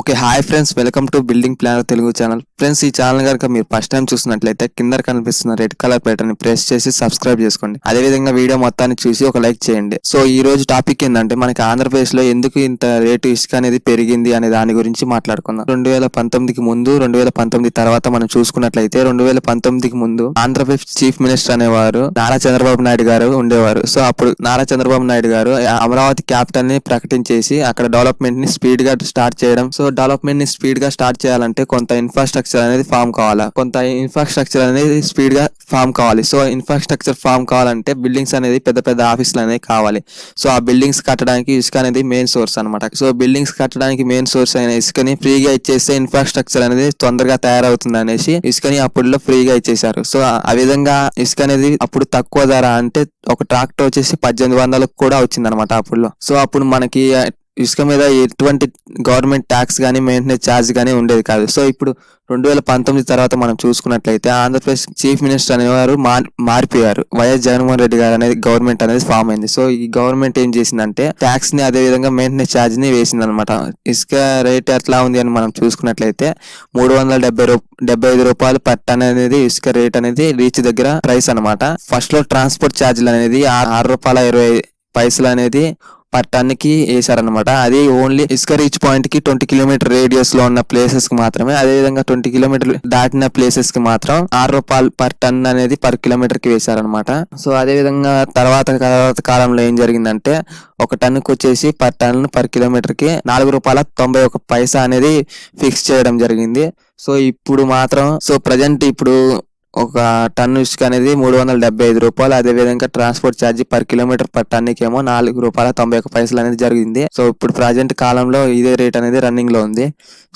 Okay, hi friends, welcome to building planner Telugu channel. Friends, ఈ channel కనుక మీరు first time చూసినట్లయితే కింద కనిపిస్తున్న రెడ్ కలర్ బటన్ ప్రెస్ చేసి సబ్స్క్రైబ్ చేసుకోండి. అదే విధంగా వీడియో మొత్తాన్ని చూసి ఒక లైక్ చేయండి. సో ఈ రోజు టాపిక్ ఏంటంటే, మనకి ఆంధ్రప్రదేశ్ లో ఎందుకు ఇంత రేటు ఇసుక అనేది పెరిగింది అనే దాని గురించి మాట్లాడుకుందాం. 2019కి ముందు 2019 తర్వాత మనం చూసుకున్నట్లయితే 2019కి ముందు ఆంధ్రప్రదేశ్ చీఫ్ మినిస్టర్ అనేవారు నారా చంద్రబాబు నాయుడు గారు ఉండేవారు. సో అప్పుడు నారా చంద్రబాబు నాయుడు గారు అమరావతి క్యాపిటల్ ని ప్రకటించేసి అక్కడ డెవలప్మెంట్ ని స్పీడ్ గా స్టార్ట్ చేయడం. సో డెవలప్మెంట్ ని స్పీడ్ గా స్టార్ట్ చేయాలంటే కొంత ఇన్ఫ్రాస్ట్రక్చర్ అనేది ఫామ్ కావాలి. సో ఇన్ఫ్రాస్ట్రక్చర్ ఫామ్ కావాలంటే బిల్డింగ్స్ అనేది పెద్ద పెద్ద ఆఫీసులు అనేది కావాలి. సో ఆ బిల్డింగ్స్ కట్టడానికి ఇసుక అనేది మెయిన్ సోర్స్ అనమాట. సో బిల్డింగ్స్ కట్టడానికి మెయిన్ సోర్స్ అయిన ఇసుకని ఫ్రీగా ఇచ్చేస్తే ఇన్ఫ్రాస్ట్రక్చర్ అనేది తొందరగా తయారవుతుంది అనేసి ఇసుకని అప్పుడులో ఫ్రీగా ఇచ్చేసారు. సో ఆ విధంగా ఇసుక అనేది అప్పుడు తక్కువ ధర, అంటే ఒక ట్రాక్టర్ వచ్చేసి 1800 కూడా వచ్చింది అనమాట అప్పుడులో. సో అప్పుడు మనకి ఇసుక మీద ఎటువంటి గవర్నమెంట్ ట్యాక్స్ కానీ మెయింటెనెన్స్ ఛార్జ్ కానీ ఉండేది కాదు. సో ఇప్పుడు 2019 తర్వాత మనం చూసుకున్నట్లయితే ఆంధ్రప్రదేశ్ చీఫ్ మినిస్టర్ అనేవారు మారిపోయారు. వైఎస్ జగన్మోహన్ రెడ్డి గారు అనేది గవర్నమెంట్ అనేది ఫామ్ అయింది. సో ఈ గవర్నమెంట్ ఏం చేసిందంటే ట్యాక్స్ ని అదే విధంగా మెయింటెనెన్స్ ఛార్జ్ ని వేసింది అనమాట. ఇసుక రేట్ ఎట్లా ఉంది అని మనం చూసుకున్నట్లయితే 375 రూపాయలు పర్ టన్ అనేది ఇసుక రేట్ అనేది రీచ్ దగ్గర ప్రైస్ అనమాట. ఫస్ట్ లో ట్రాన్స్పోర్ట్ ఛార్జీలు అనేది ₹6.20 అనేది పర్ టన్ కి వేసారనమాట. అది ఓన్లీ ఇసుక రీచ్ పాయింట్ కి 20 కిలోమీటర్ రేడియస్ లో ఉన్న ప్లేసెస్ కి మాత్రమే. అదే విధంగా 20 కిలోమీటర్ దాటిన ప్లేసెస్ కి మాత్రం ₹6 పర్ టన్ అనేది పర్ కిలోమీటర్ కి వేశారనమాట. సో అదే విధంగా తర్వాత కాలంలో ఏం జరిగిందంటే ఒక టన్నుకి వచ్చేసి పర్ కిలోమీటర్ కి ₹4.91 అనేది ఫిక్స్ చేయడం జరిగింది. సో ఇప్పుడు మాత్రం ప్రజెంట్ ఇప్పుడు ఒక టన్ను ఇసుక అనేది ₹375. అదే విధంగా ట్రాన్స్పోర్ట్ ఛార్జీ పర్ కిలోమీటర్ పర్ టన్నుకి ఏమో ₹4.91 అనేది జరిగింది. సో ఇప్పుడు ప్రజెంట్ కాలంలో ఇదే రేట్ అనేది రన్నింగ్ లో ఉంది.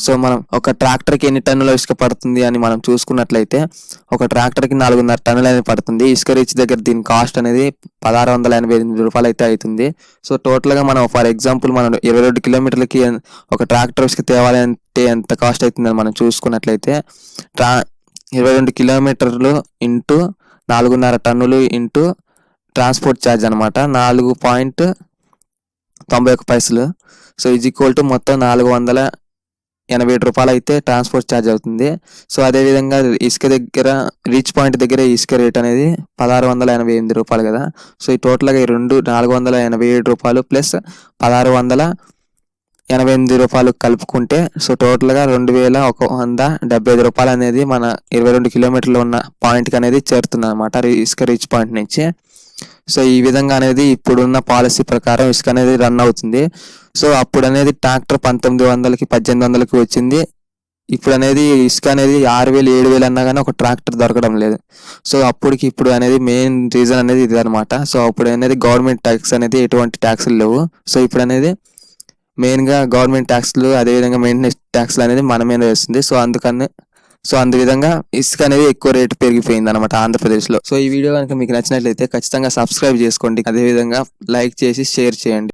సో మనం ఒక ట్రాక్టర్ కి ఎన్ని టన్నుల ఇసుక పడుతుంది అని మనం చూసుకున్నట్లయితే ఒక ట్రాక్టర్ కి 4.5 టన్నులు అనేది పడుతుంది. ఇసుక రీచ్ దగ్గర దీని కాస్ట్ అనేది ₹1688 అయితే అవుతుంది. సో టోటల్ గా మనం ఫర్ ఎగ్జాంపుల్ మనం 22 కిలోమీటర్లకి ఒక ట్రాక్టర్ ఇసుక తేవాలంటే ఎంత కాస్ట్ అవుతుందని మనం చూసుకున్నట్లయితే 22 కిలోమీటర్లు ఇంటూ 4.5 టన్నులు ఇంటూ ట్రాన్స్పోర్ట్ ఛార్జ్ అనమాట ₹4.91. సో ఈజ్ ఈక్వల్ టు మొత్తం ₹487 అయితే ట్రాన్స్పోర్ట్ ఛార్జ్ అవుతుంది. సో అదేవిధంగా ఇసుక దగ్గర రీచ్ పాయింట్ దగ్గర ఇసుక రేట్ అనేది ₹1688 కదా. సో ఈ టోటల్గా ఈ రెండు ₹487 ప్లస్ ₹1688 కలుపుకుంటే సో టోటల్గా ₹2175 అనేది మన 22 కిలోమీటర్లు ఉన్న పాయింట్కి అనేది చేరుతుంది అనమాట ఇసుక రీచ్ పాయింట్ నుంచి. సో ఈ విధంగా అనేది ఇప్పుడున్న పాలసీ ప్రకారం ఇసుక అనేది రన్ అవుతుంది. సో అప్పుడు అనేది ట్రాక్టర్ 1900కి 1800కి వచ్చింది. ఇప్పుడు అనేది ఇసుక అనేది 6000 7000 అన్నా కానీ ఒక ట్రాక్టర్ దొరకడం లేదు. సో అప్పటికి ఇప్పుడు అనేది మెయిన్ రీజన్ అనేది ఇది అనమాట. సో అప్పుడు అనేది గవర్నమెంట్ ట్యాక్స్ అనేది ఎటువంటి ట్యాక్స్లు లేవు. సో ఇప్పుడు అనేది మెయిన్ గా గవర్నమెంట్ ట్యాక్స్లు అదేవిధంగా మెయింటెనెన్స్ ట్యాక్స్లు అనేది మన మీద వేస్తుంది. సో అందు విధంగా ఇసుక అనేది ఎక్కువ రేటు పెరిగిపోయింది అనమాట ఆంధ్రప్రదేశ్ లో. సో ఈ వీడియో కనుక మీకు నచ్చినట్లయితే ఖచ్చితంగా సబ్స్క్రైబ్ చేసుకోండి. అదేవిధంగా లైక్ చేసి షేర్ చేయండి.